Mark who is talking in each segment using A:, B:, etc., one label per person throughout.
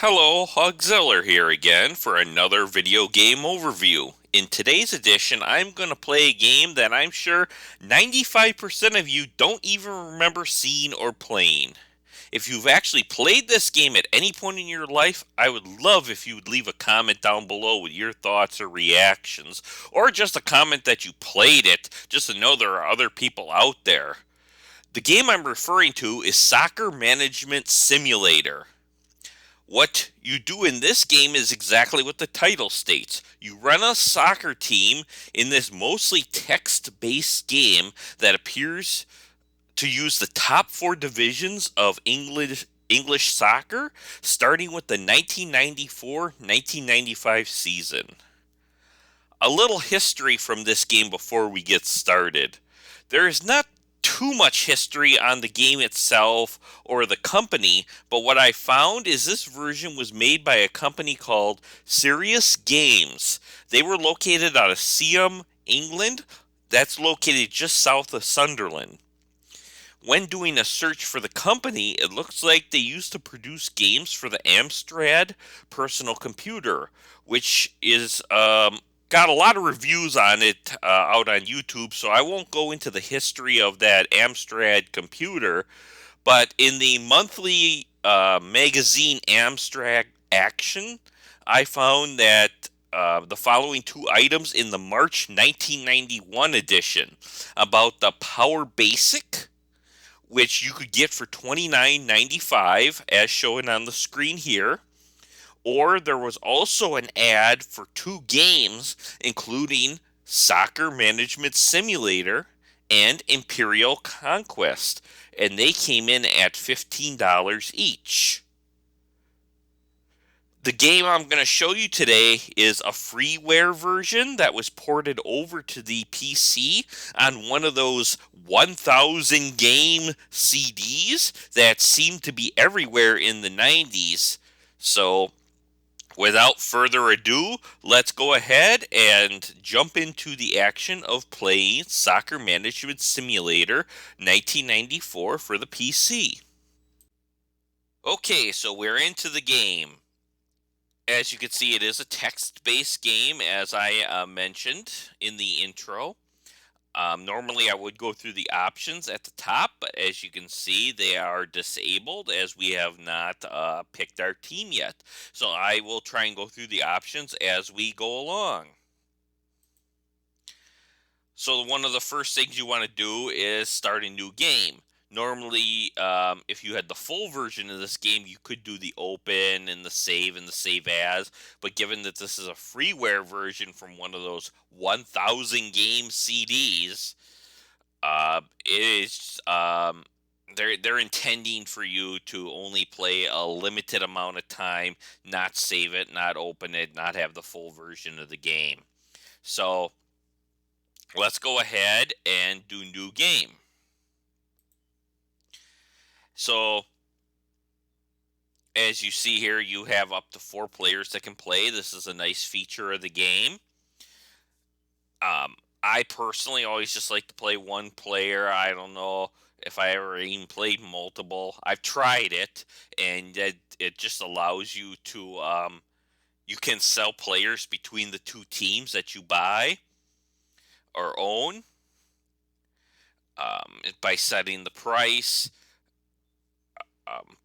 A: Hello, Hogziller here again for another video game overview. In today's edition, I'm going to play a game that I'm sure 95% of you don't even remember seeing or playing. If you've actually played this game at any point in your life, I would love if you would leave a comment down below with your thoughts or reactions, or just a comment that you played it, just to know there are other people out there. The game I'm referring to is Soccer Management Simulator. What you do in this game is exactly what the title states. You run a soccer team in this mostly text based game that appears to use the top four divisions of English soccer, starting with the 1994-1995 season. A little history from this game before we get started. There is not too much history on the game itself or the company, but what I found is this version was made by a company called Serious Games. They were located out of Seaham, England. That's located just south of Sunderland. When doing a search for the company, it looks like they used to produce games for the Amstrad personal computer, which is got a lot of reviews on it out on YouTube. So I won't go into the history of that Amstrad computer, but in the monthly magazine Amstrad Action, I found that the following two items in the March 1991 edition about the Power Basic, which you could get for $29.95 as shown on the screen here. Or there was also an ad for two games, including Soccer Management Simulator and Imperial Conquest, and they came in at $15 each. The game I'm going to show you today is a freeware version that was ported over to the PC on one of those 1,000 game CDs that seemed to be everywhere in the 90s. So, without further ado, let's go ahead and jump into the action of playing Soccer Management Simulator 1994 for the PC. Okay, so we're into the game. As you can see, it is a text-based game, as I mentioned in the intro. Normally, I would go through the options at the top, but as you can see, they are disabled as we have not picked our team yet. So I will try and go through the options as we go along. So one of the first things you want to do is start a new game. Normally, if you had the full version of this game, you could do the open and the save as. But given that this is a freeware version from one of those 1,000 game CDs, it is they're intending for you to only play a limited amount of time, not save it, not open it, not have the full version of the game. So let's go ahead and do new game. So, as you see here, you have up to 4 players that can play. This is a nice feature of the game. I personally always just like to play one player. I don't know if I ever even played multiple. I've tried it, and it just allows you to, you can sell players between the two teams that you buy or own by setting the price.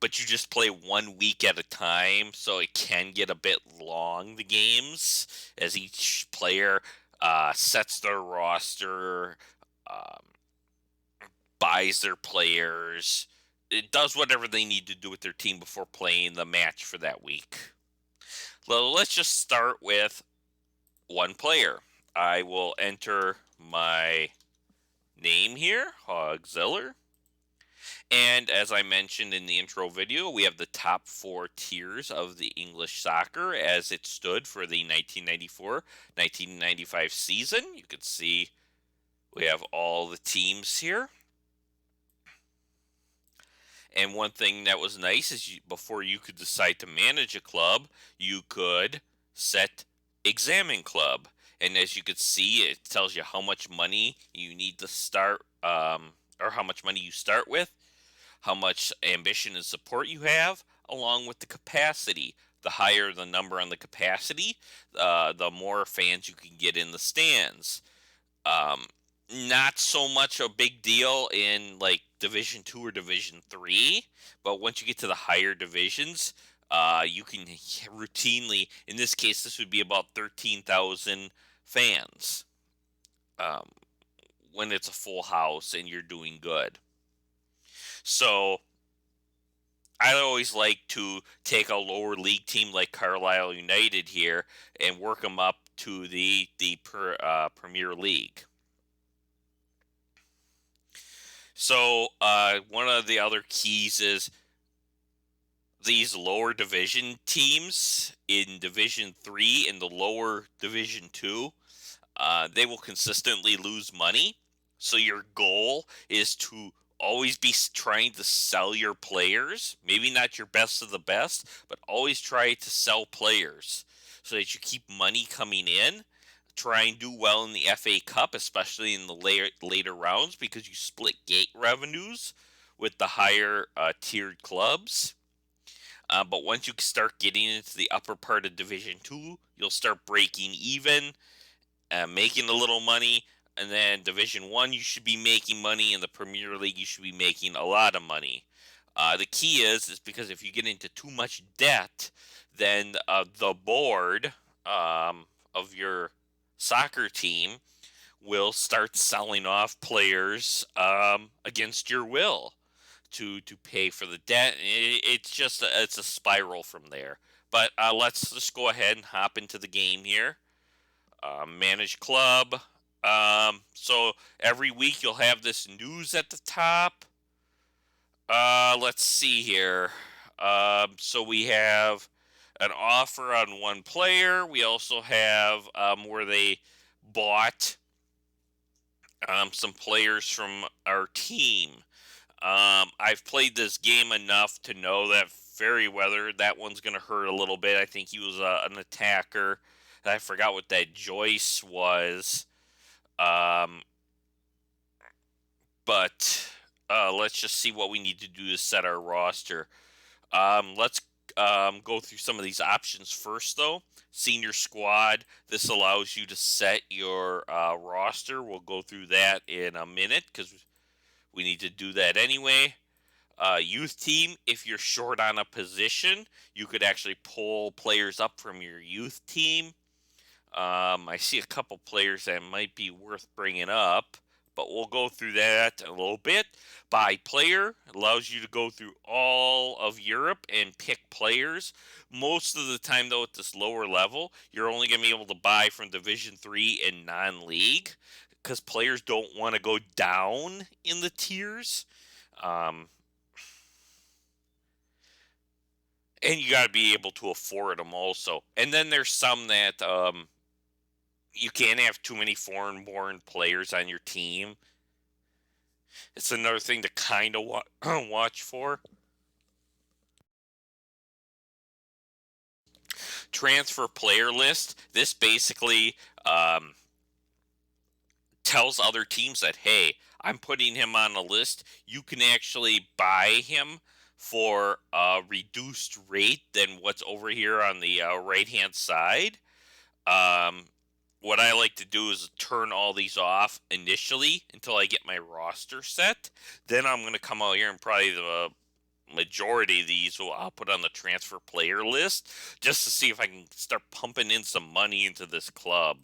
A: But you just play 1 week at a time, so it can get a bit long, the games, as each player sets their roster, um, buys their players. It does whatever they need to do with their team before playing the match for that week. Well, let's just start with one player. I will enter my name here, Hogziller. And as I mentioned in the intro video, we have the top 4 tiers of the English soccer as it stood for the 1994-1995 season. You can see we have all the teams here. And one thing that was nice is before you could decide to manage a club, you could set Examine Club. And as you could see, it tells you how much money you need to start, or how much money you start with, how much ambition and support you have, along with the capacity. The higher the number on the capacity, the more fans you can get in the stands. Um, Not so much a big deal in like Division Two or Division Three, but once you get to the higher divisions, you can routinely. In this case, this would be about 13,000 fans um, when it's a full house and you're doing good. So I always like to take a lower league team like Carlisle United here and work them up to the Premier League. So one of the other keys is these lower division teams in Division 3 and the lower Division 2, they will consistently lose money. So your goal is to always be trying to sell your players. Maybe not your best of the best, but always try to sell players so that you keep money coming in. Try and do well in the FA Cup, especially in the later rounds, because you split gate revenues with the higher tiered clubs. But once you start getting into the upper part of Division 2, you'll start breaking even, making a little money. And then Division 1, you should be making money. In the Premier League, you should be making a lot of money. The key is because if you get into too much debt, then the board of your soccer team will start selling off players against your will to pay for the debt. It's a spiral from there. But let's just go ahead and hop into the game here. Manage club. So every week you'll have this news at the top. Let's see here. So we have an offer on one player. We also have where they bought some players from our team. I've played this game enough to know that Ferryweather, that one's going to hurt a little bit. I think he was an attacker. I forgot what that Joyce was. But let's just see what we need to do to set our roster. Let's go through some of these options first, though. Senior squad. This allows you to set your roster. We'll go through that in a minute because we need to do that anyway. Youth team. If you're short on a position, you could actually pull players up from your youth team. I see a couple players that might be worth bringing up, but we'll go through that a little bit. Buy player allows you to go through all of Europe and pick players. Most of the time, though, at this lower level, you're only going to be able to buy from Division 3 and non-league because players don't want to go down in the tiers. And you got to be able to afford them also. And then there's some that you can't have too many foreign-born players on your team. It's another thing to kind of watch for. Transfer player list. This basically tells other teams that, hey, I'm putting him on a list. You can actually buy him for a reduced rate than what's over here on the right-hand side. What I like to do is turn all these off initially until I get my roster set. Then I'm going to come out here and probably the majority of these I'll put on the transfer player list just to see if I can start pumping in some money into this club.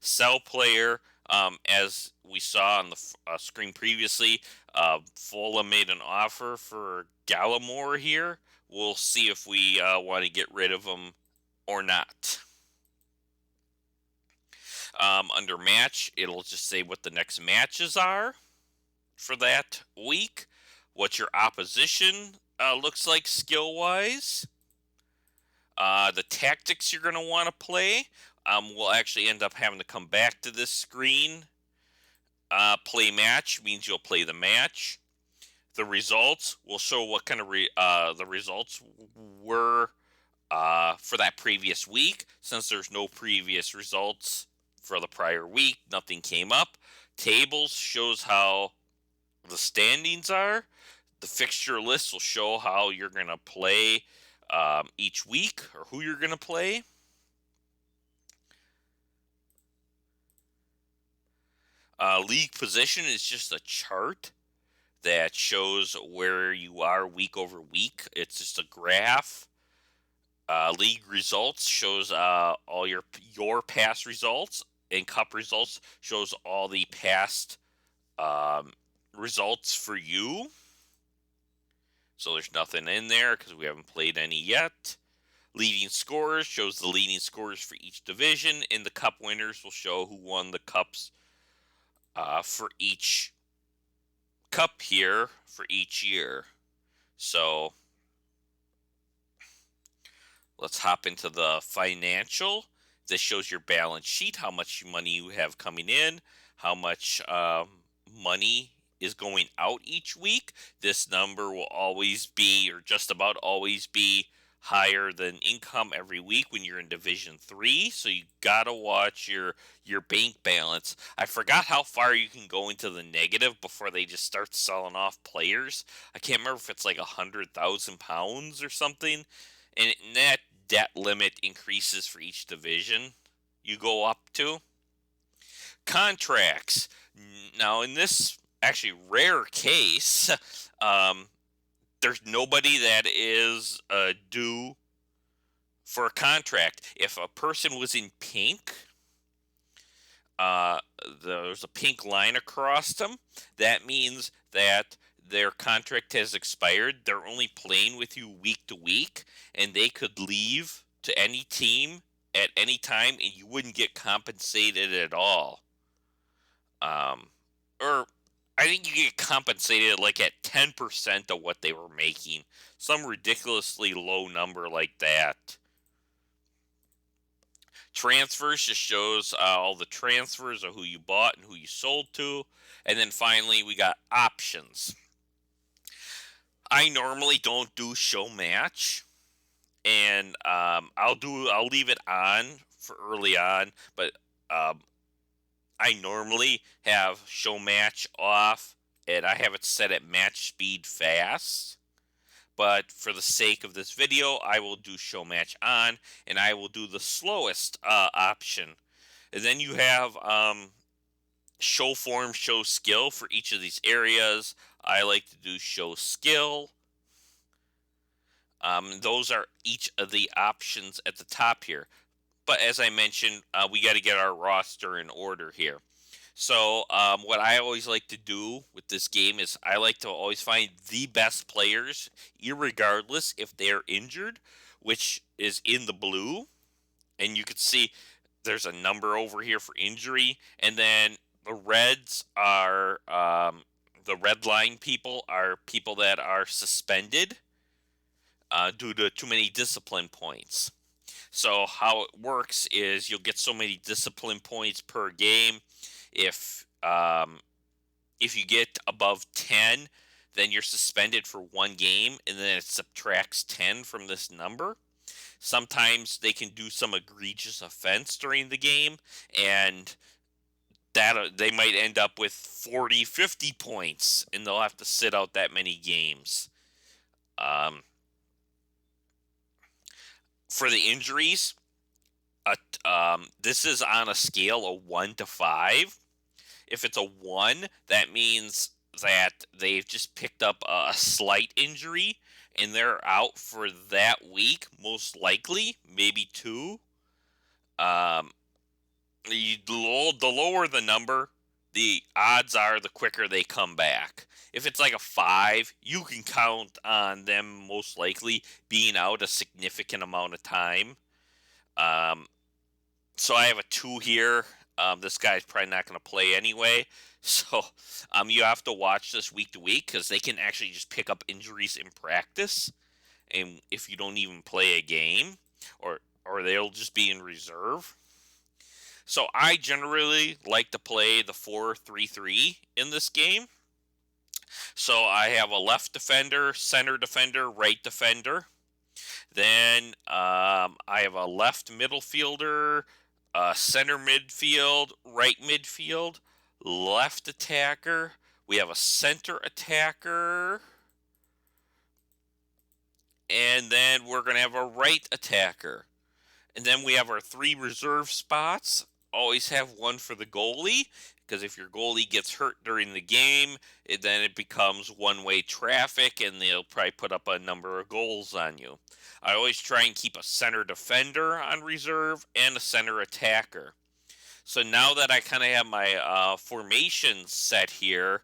A: Sell player, as we saw on the screen previously, Fulham made an offer for Gallimore here. We'll see if we want to get rid of him or not. Under match, it'll just say what the next matches are for that week, what your opposition looks like skill-wise, the tactics you're going to want to play. We'll actually end up having to come back to this screen. Play match means you'll play the match. The results will show what kind of the results were for that previous week. Since there's no previous results for the prior week, nothing came up. Tables shows how the standings are. The fixture list will show how you're going to play each week or who you're going to play. League position is just a chart that shows where you are week over week. It's just a graph. League results shows all your past results, and cup results shows all the past um, results for you. So there's nothing in there because we haven't played any yet. Leading scores shows the leading scores for each division, and the cup winners will show who won the cups for each cup here for each year. So let's hop into the financial. This shows your balance sheet, how much money you have coming in, how much money is going out each week. This number will always be, or just about always be, higher than income every week when you're in Division 3. So you gotta watch your bank balance. I forgot how far you can go into the negative before they just start selling off players. I can't remember if it's like £100,000 or something. And that debt limit increases for each division you go up to. Contracts. Now, in this actually rare case, there's nobody that is due for a contract. If a person was in pink, there's a pink line across them, that means that their contract has expired. They're only playing with you week to week, and they could leave to any team at any time, and you wouldn't get compensated at all. Or I think you get compensated like at 10% of what they were making, some ridiculously low number like that. Transfers just shows all the transfers of who you bought and who you sold to. And then finally, we got options. I normally don't do show match, and I'll leave it on for early on, but I normally have show match off, and I have it set at match speed fast. But for the sake of this video, I will do show match on, and I will do the slowest option. And then you have show form, show skill for each of these areas. I like to do show skill. Those are each of the options at the top here. But as I mentioned, we got to get our roster in order here. So what I always like to do with this game is I like to always find the best players, irregardless if they're injured, which is in the blue. And you can see there's a number over here for injury. And then the reds are, the red line people are people that are suspended due to too many discipline points. So how it works is you'll get so many discipline points per game. If you get above 10, then you're suspended for one game, and then it subtracts 10 from this number. Sometimes they can do some egregious offense during the game, and that they might end up with 40, 50 points, and they'll have to sit out that many games. For the injuries, this is on a scale of 1 to 5. If it's a 1, that means that they've just picked up a slight injury and they're out for that week, most likely, maybe 2. The lower the number, the odds are the quicker they come back. If it's like a 5, you can count on them most likely being out a significant amount of time. So I have a 2 here. This guy's probably not going to play anyway. So you have to watch this week to week because they can actually just pick up injuries in practice. And if you don't even play a game, or they'll just be in reserve. So I generally like to play the 4-3-3 in this game. So I have a left defender, center defender, right defender. Then I have a left middle fielder, center midfield, right midfield, left attacker. We have a center attacker. And then we're going to have a right attacker. And then we have our 3 reserve spots. Always have one for the goalie, because if your goalie gets hurt during the game, then it becomes one-way traffic, and they'll probably put up a number of goals on you. I always try and keep a center defender on reserve and a center attacker. So now that I kind of have my formation set here,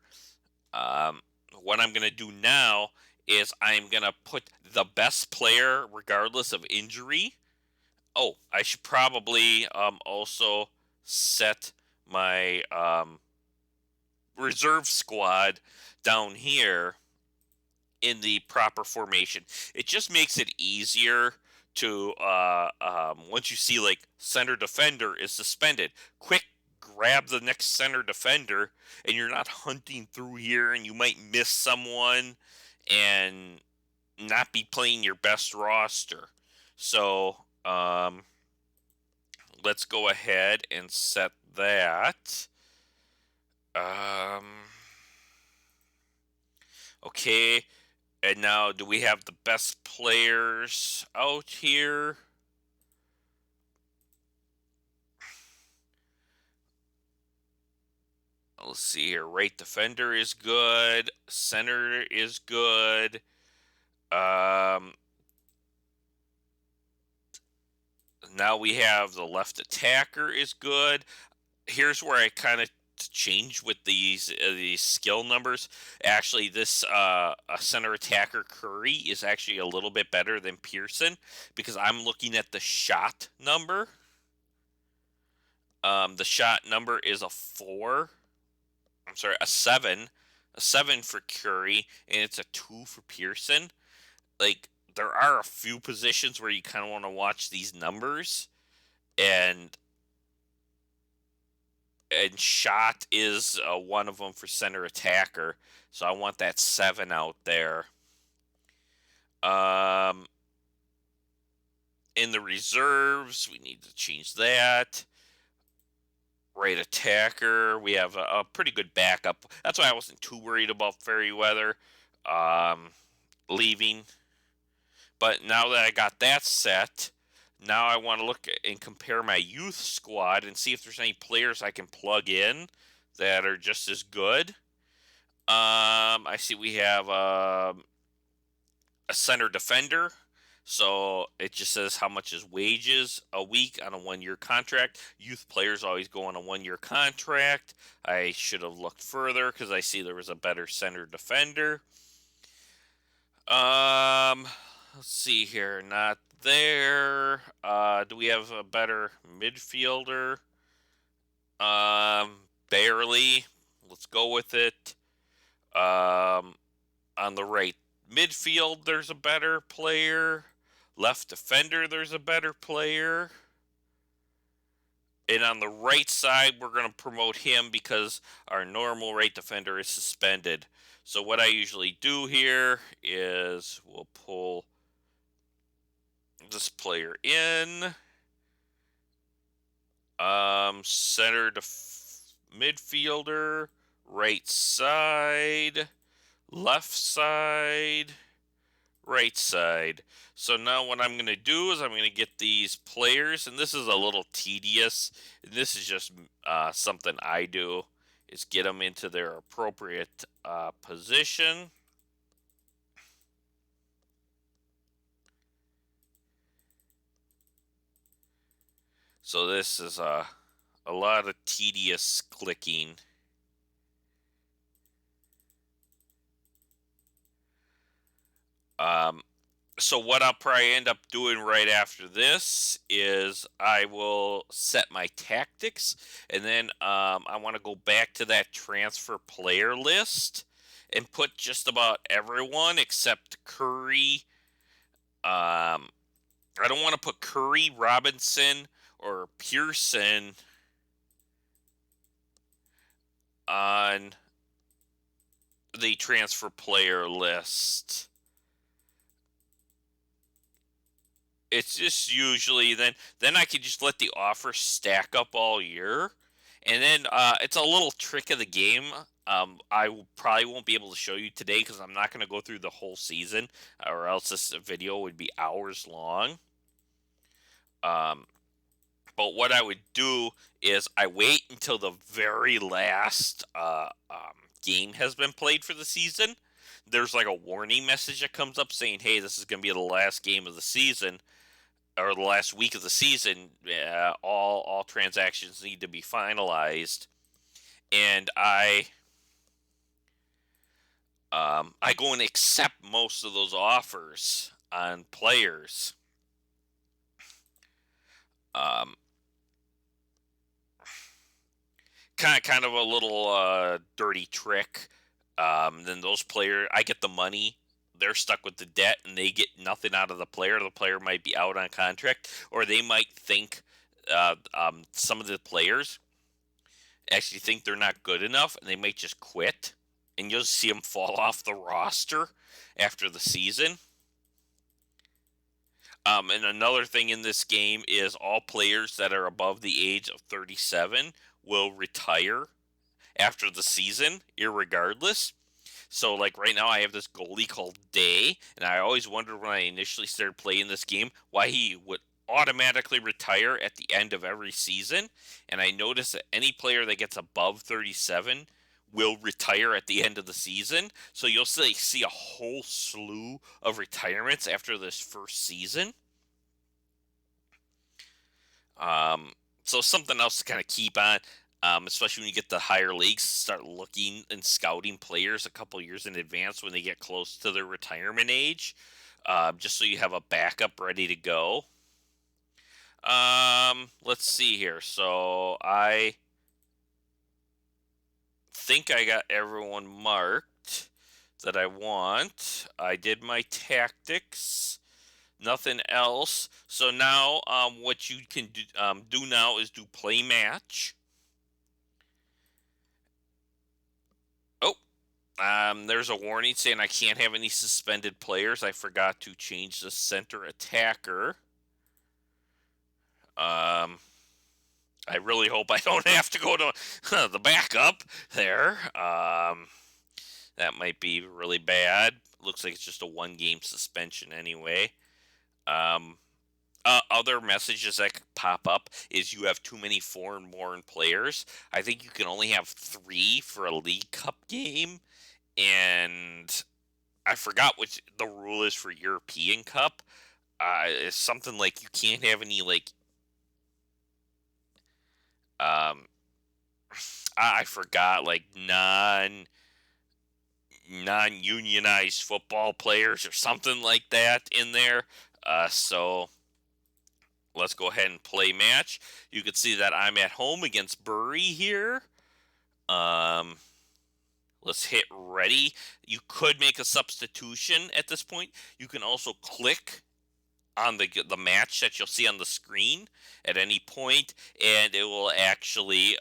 A: um, what I'm going to do now is I'm going to put the best player, regardless of injury. Oh, I should probably also set my reserve squad down here in the proper formation. It just makes it easier to once you see like center defender is suspended, quick grab the next center defender, and you're not hunting through here, and you might miss someone and not be playing your best roster. So let's go ahead and set that. Okay, and now do we have the best players out here? Let's see here. Right defender is good. Center is good. Now we have the left attacker is good. Here's where I kind of change with these skill numbers. Actually, this a center attacker Curry is actually a little bit better than Pearson because I'm looking at the shot number. The shot number is a 4. I'm sorry, a 7. A 7 for Curry, and it's a 2 for Pearson. Like, there are a few positions where you kind of want to watch these numbers, and shot is one of them for center attacker. So I want that 7 out there. In the reserves, we need to change that. Right attacker, we have a pretty good backup. That's why I wasn't too worried about Fairweather leaving. But now that I got that set, now I want to look and compare my youth squad and see if there's any players I can plug in that are just as good. I see we have a center defender. So it just says how much is wages a week on a 1-year contract. Youth players always go on a 1-year contract. I should have looked further because I see there was a better center defender. Let's see here. Not there. Do we have a better midfielder? Barely. Let's go with it. On the right midfield, there's a better player. Left defender, there's a better player. And on the right side, we're going to promote him because our normal right defender is suspended. So what I usually do here is we'll pull this player in. Center midfielder, right side, left side, right side. So now what I'm going to do is I'm going to get these players, and this is a little tedious. This is just something I do, is get them into their appropriate position. So this is a lot of tedious clicking. So what I'll probably end up doing right after this is I will set my tactics, and then I want to go back to that transfer player list and put just about everyone except Curry. I don't want to put Curry, Robinson, or Pearson on the transfer player list. It's just usually then I can just let the offer stack up all year, and then it's a little trick of the game. Probably won't be able to show you today because I'm not going to go through the whole season, or else this video would be hours long. Um, but what I would do is I wait until the very last game has been played for the season. There's like a warning message that comes up saying, "Hey, this is going to be the last game of the season." Or the last week of the season, all transactions need to be finalized, and I go and accept most of those offers on players. Um, kind of a little dirty trick. Then those players, I get the money. They're stuck with the debt, and they get nothing out of the player. The player might be out on contract, or they might think some of the players actually think they're not good enough, and they might just quit, and you'll see them fall off the roster after the season. And another thing in this game is all players that are above the age of 37 will retire after the season, irregardless. So, like right now, I have this goalie called Day, and I always wondered when I initially started playing this game why he would automatically retire at the end of every season. And I noticed that any player that gets above 37 will retire at the end of the season. So you'll see a whole slew of retirements after this first season. Um, so something else to kind of keep on, especially when you get the higher leagues, start looking and scouting players a couple years in advance when they get close to their retirement age, just so you have a backup ready to go. Let's see here. So I think I got everyone marked that I want. I did my tactics. Nothing else. So now, what you can do now is do play match. Oh, there's a warning saying I can't have any suspended players. I forgot to change the center attacker. I really hope I don't have to go to the backup there. That might be really bad. Looks like it's just a one-game suspension anyway. Other messages that pop up is you have too many foreign-born players. I think you can only have 3 for a League Cup game, and I forgot what the rule is for European Cup. It's something like you can't have any like I forgot like non-unionized football players or something like that in there. So let's go ahead and play match. You can see that I'm at home against Bury here. Let's hit ready. You could make a substitution at this point. You can also click on the match that you'll see on the screen at any point, and it will actually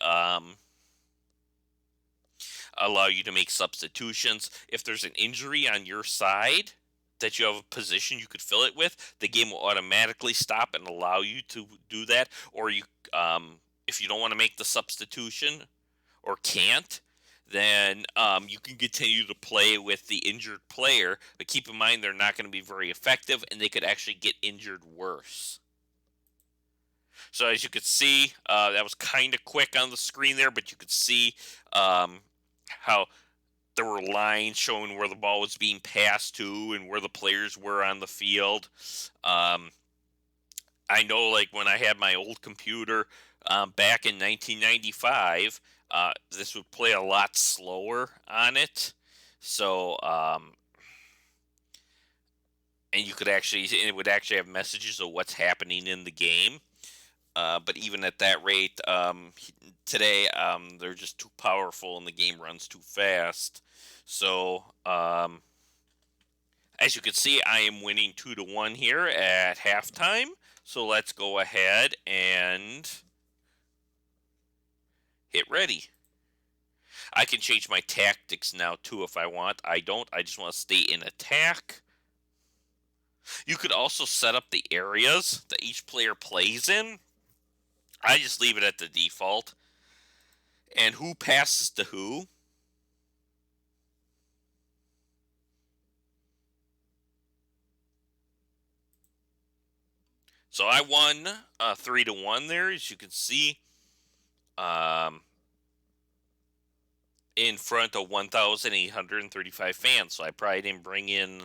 A: allow you to make substitutions. If there's an injury on your side that you have a position you could fill it with, the game will automatically stop and allow you to do that. Or if you don't want to make the substitution or can't, then you can continue to play with the injured player. But keep in mind, they're not going to be very effective, and they could actually get injured worse. So as you could see, that was kind of quick on the screen there, but you could see how there were lines showing where the ball was being passed to and where the players were on the field. I know, like, when I had my old computer back in 1995, this would play a lot slower on it. So, and it would actually have messages of what's happening in the game. But even at that rate, today they're just too powerful and the game runs too fast. So, as you can see, I am winning 2-1 here at halftime. So let's go ahead and hit ready. I can change my tactics now too if I want. I don't. I just want to stay in attack. You could also set up the areas that each player plays in. I just leave it at the default. And who passes to who. So I won 3-1 there, as you can see, um, in front of 1,835 fans. So I probably didn't bring in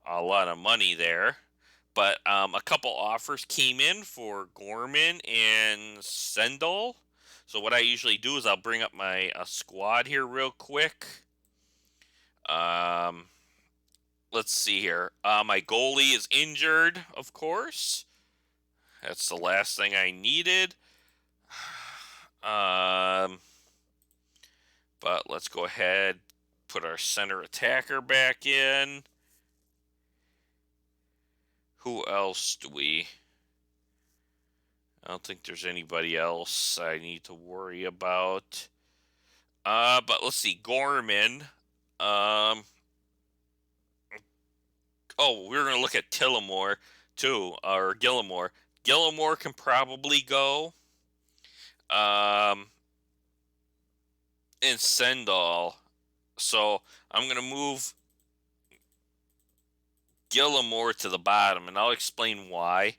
A: a lot of money there. But a couple offers came in for Gorman and Sendal. So what I usually do is I'll bring up my squad here real quick. Um, let's see here. My goalie is injured, of course. That's the last thing I needed. Um, but let's go ahead, put our center attacker back in. Who else do we? I don't think there's anybody else I need to worry about. But let's see, Gorman. Um, we're gonna look at Tillamore too, or Gillimore. Gillimore can probably go. Um, and Sendall. So I'm gonna move Gillimore to the bottom, and I'll explain why.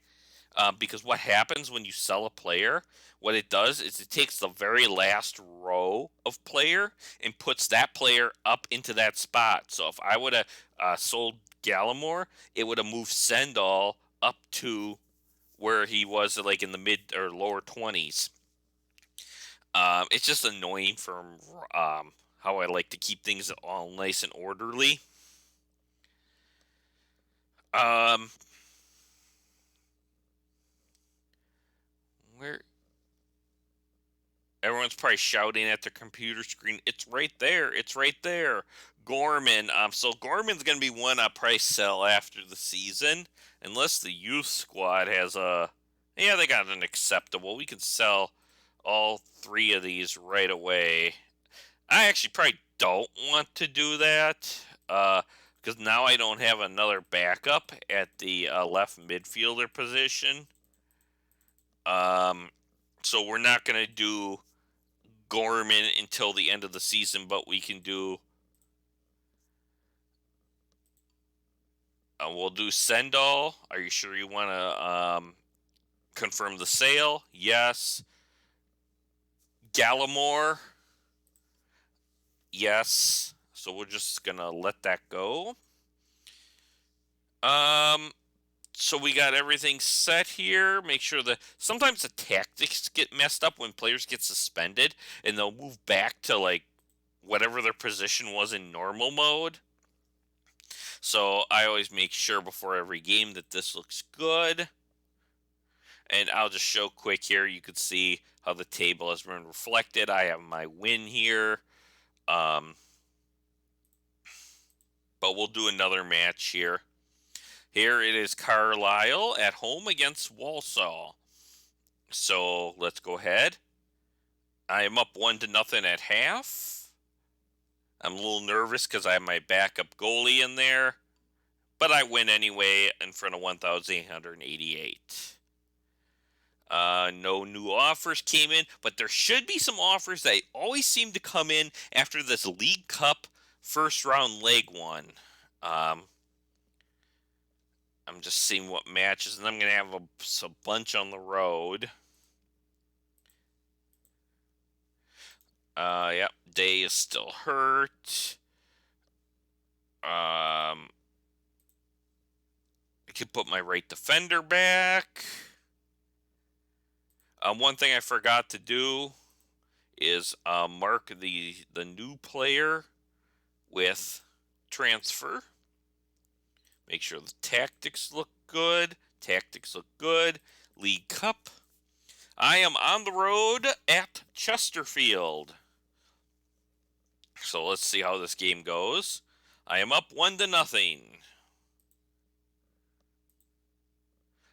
A: Because what happens when you sell a player, what it does is it takes the very last row of player and puts that player up into that spot. So if I would have sold Gallimore, it would have moved Sendall up to where he was, like in the mid or lower 20s. It's just annoying from how I like to keep things all nice and orderly. Um, where Everyone's probably shouting at their computer screen. It's right there. It's right there. Gorman. So Gorman's going to be one I'll probably sell after the season, unless the youth squad has a. Yeah, they got an acceptable. We can sell all three of these right away. I actually probably don't want to do that because now I don't have another backup at the left midfielder position. Um, so we're not going to do Gorman until the end of the season, but we can do. We'll do Sendall. Are you sure you want to confirm the sale? Yes. Gallimore. Yes. So we're just gonna let that go. Um. So we got everything set here. Make sure that sometimes the tactics get messed up when players get suspended, and they'll move back to like whatever their position was in normal mode. So I always make sure before every game that this looks good. And I'll just show quick here. You can see how the table has been reflected. I have my win here. Um, but we'll do another match here. Here it is Carlisle at home against Walsall. So let's go ahead. I am up 1-0 at half. I'm a little nervous because I have my backup goalie in there. But I win anyway in front of 1,888. No new offers came in, but there should be some offers that always seem to come in after this League Cup first round leg one. I'm just seeing what matches, and I'm going to have a bunch on the road. Yep, Day is still hurt. I could put my right defender back. One thing I forgot to do is mark the new player with transfer. Make sure the tactics look good. Tactics look good. League Cup. I am on the road at Chesterfield. So let's see how this game goes. I am up 1-0.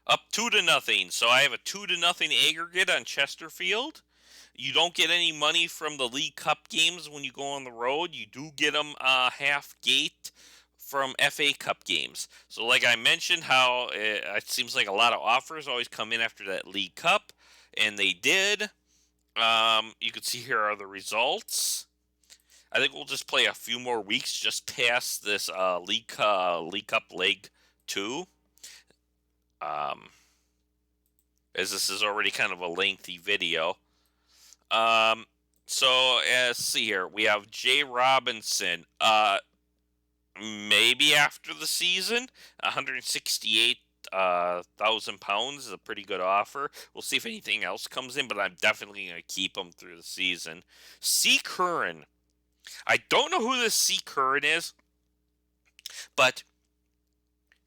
A: Up 2-0. So I have a 2-0 aggregate on Chesterfield. You don't get any money from the League Cup games when you go on the road. You do get them half gate from FA Cup games. So like I mentioned, how it seems like a lot of offers always come in after that League Cup, and they did. You can see here are the results. I think we'll just play a few more weeks just past this League Cup Leg 2. Um, as this is already kind of a lengthy video. Um, so let's see here. We have Jay Robinson. Maybe after the season, 168 thousand pounds is a pretty good offer. We'll see if anything else comes in, but I'm definitely going to keep him through the season. C. Curran. I don't know who this C. Curran is, but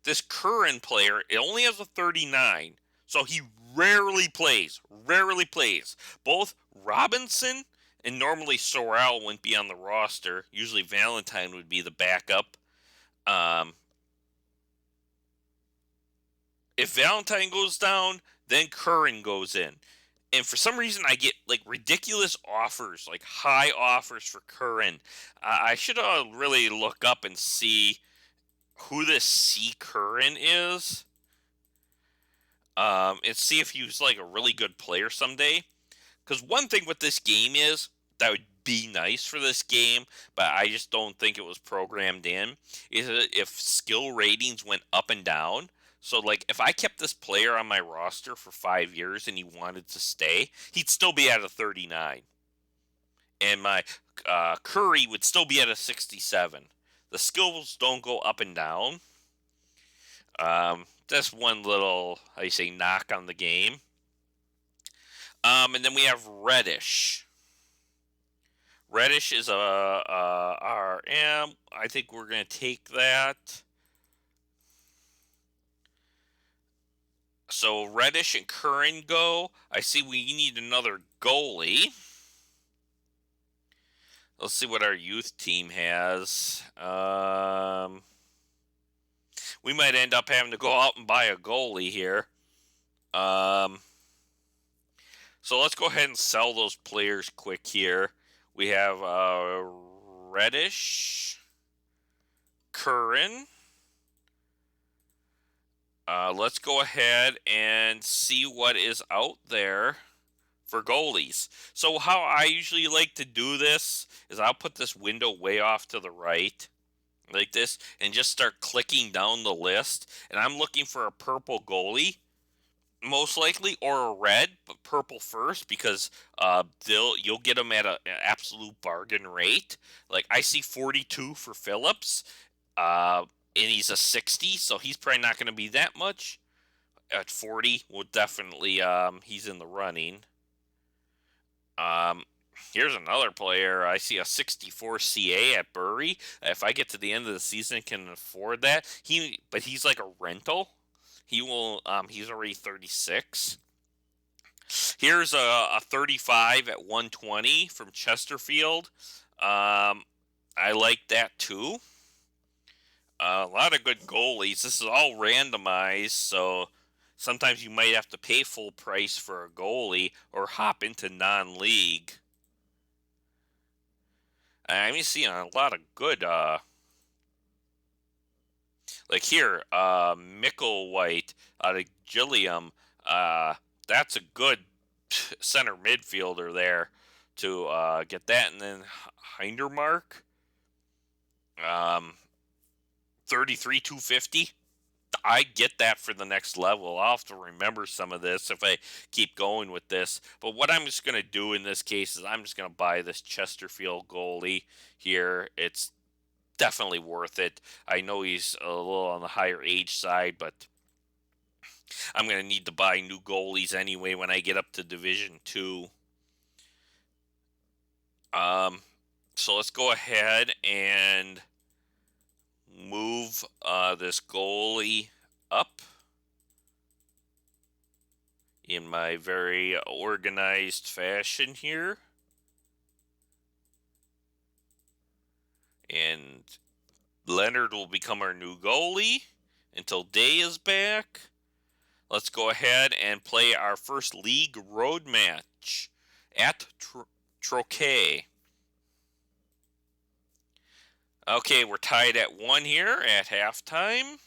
A: this Curran player, it only has a 39, so he rarely plays. Rarely plays. Both Robinson and normally Sorrell wouldn't be on the roster. Usually Valentine would be the backup. Um, if Valentine goes down, then Curran goes in. And for some reason, I get like ridiculous offers, like high offers for Curran. I should really look up and see who this C. Curran is, and see if he was like a really good player someday. Because one thing with this game is that would be nice for this game, but I just don't think it was programmed in. Is if skill ratings went up and down. So, like, if I kept this player on my roster for 5 years and he wanted to stay, he'd still be at a 39, and my Curry would still be at a 67. The skills don't go up and down. That's one little, how you say, knock on the game. And then we have Reddish. Reddish is a RM. I think we're going to take that. So Reddish and Curran go. I see we need another goalie. Let's see what our youth team has. We might end up having to go out and buy a goalie here. So let's go ahead and sell those players quick here. We have Reddish, Curran. Let's go ahead and see what is out there for goalies. So how I usually like to do this is I'll put this window way off to the right, like this, and just start clicking down the list. And I'm looking for a purple goalie, most likely, or a red, but purple first, because you'll get them at an absolute bargain rate. Like I see 42 for Phillips, and he's a 60, so he's probably not going to be that much. At 40, will definitely he's in the running. Um, Here's another player. I see a 64 CA at Bury. If I get to the end of the season, can afford that. But he's like a rental. He will. He's already 36. Here's a 35 at 120 from Chesterfield. I like that too. A lot of good goalies. This is all randomized, so sometimes you might have to pay full price for a goalie or hop into non-league. I'm seeing a lot of good, like here, Micklewhite out of Gilliam. That's a good center midfielder there to get that. And then Hindermark, um, 33 250. I get that for the next level. I'll have to remember some of this if I keep going with this. But what I'm just going to do in this case is I'm just going to buy this Chesterfield goalie here. It's definitely worth it. I know he's a little on the higher age side, but I'm going to need to buy new goalies anyway when I get up to Division 2. So let's go ahead and move this goalie up in my very organized fashion here. And Leonard will become our new goalie until Day is back. Let's go ahead and play our first league road match at Troquet. Okay, we're tied at 1 here at halftime.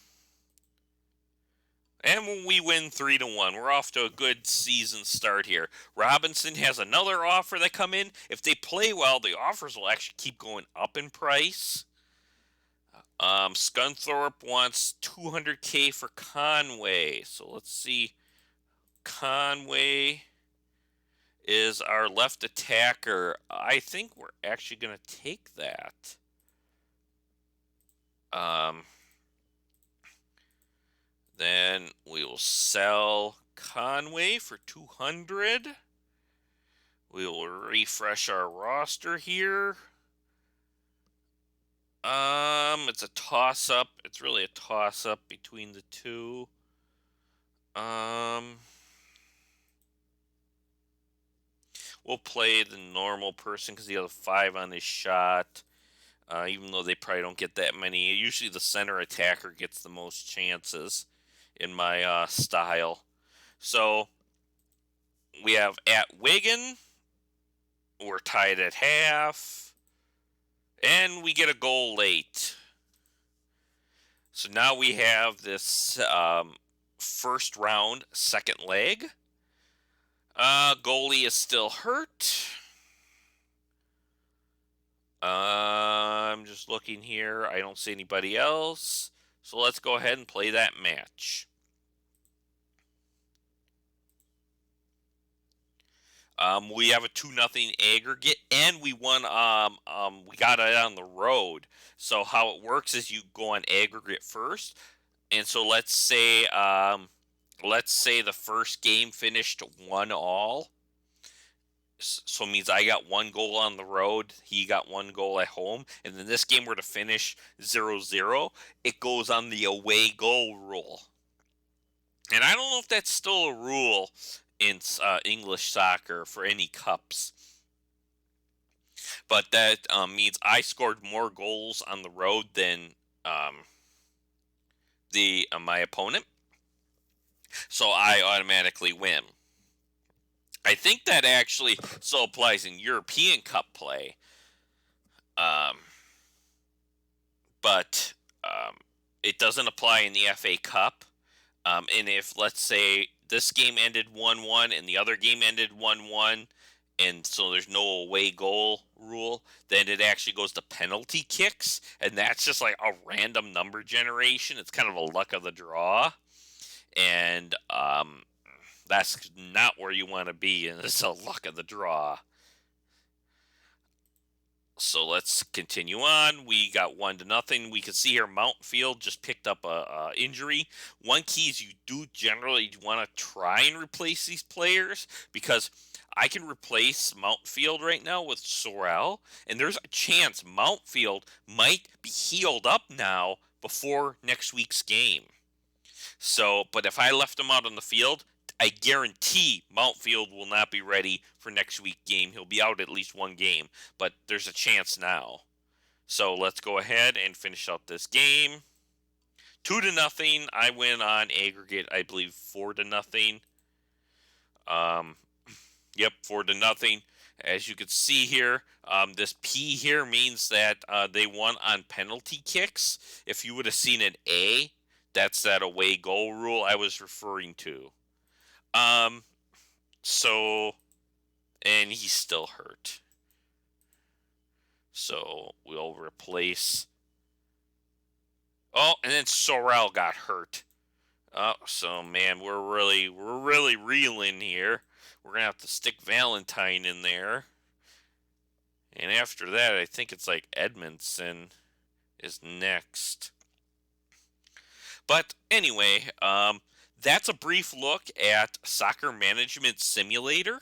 A: And we win 3-1. We're off to a good season start here. Robinson has another offer that come in. If they play well, the offers will actually keep going up in price. Scunthorpe wants $200K for Conway. So let's see Conway is our left attacker. I think we're actually going to take that. Then we will sell Conway for 200. We will refresh our roster here. It's a toss-up. It's really a toss-up between the two. We'll play the normal person because he has a 5 on his shot. Even though they probably don't get that many. Usually the center attacker gets the most chances in my style. So we have at Wigan. We're tied at half. And we get a goal late. So now we have this first round, second leg. Goalie is still hurt. I'm just looking here. I don't see anybody else. So let's go ahead and play that match. We have a 2-0 aggregate, and we won. We got it on the road. So how it works is you go on aggregate first, and so let's say the first game finished 1-1. So it means I got 1 goal on the road, he got 1 goal at home, and then this game were to finish 0-0, it goes on the away goal rule. And I don't know if that's still a rule in English soccer for any cups. But that means I scored more goals on the road than my opponent. So I automatically win. I think that actually still applies in European Cup play. But it doesn't apply in the FA Cup. And if, let's say, this game ended 1-1 and the other game ended 1-1, and so there's no away goal rule, then it actually goes to penalty kicks, and that's just like a random number generation. It's kind of a luck of the draw, and that's not where you want to be, and it's a luck of the draw. So let's continue on. We got 1-0. We can see here Mountfield just picked up a injury. One key is you do generally want to try and replace these players, because I can replace Mountfield right now with Sorrell, and there's a chance Mountfield might be healed up now before next week's game. So, but if I left him out on the field, I guarantee Mountfield will not be ready for next week's game. He'll be out at least 1 game, but there's a chance now. So let's go ahead and finish out this game. 2-0. I win on aggregate, I believe 4-0. Yep, 4-0. As you can see here, this P here means that they won on penalty kicks. If you would have seen an A, that's that away goal rule I was referring to. So, and he's still hurt. So we'll replace. Oh, and then Sorrell got hurt. Oh, so man, we're really reeling here. We're gonna have to stick Valentine in there. And after that, I think it's like Edmondson is next. But anyway, that's a brief look at Soccer Management Simulator.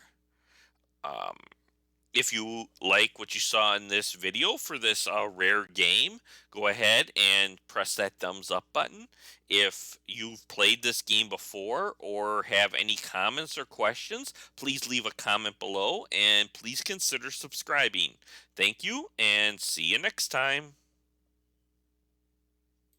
A: If you like what you saw in this video for this rare game, go ahead and press that thumbs up button. If you've played this game before or have any comments or questions, please leave a comment below and please consider subscribing. Thank you and see you next time.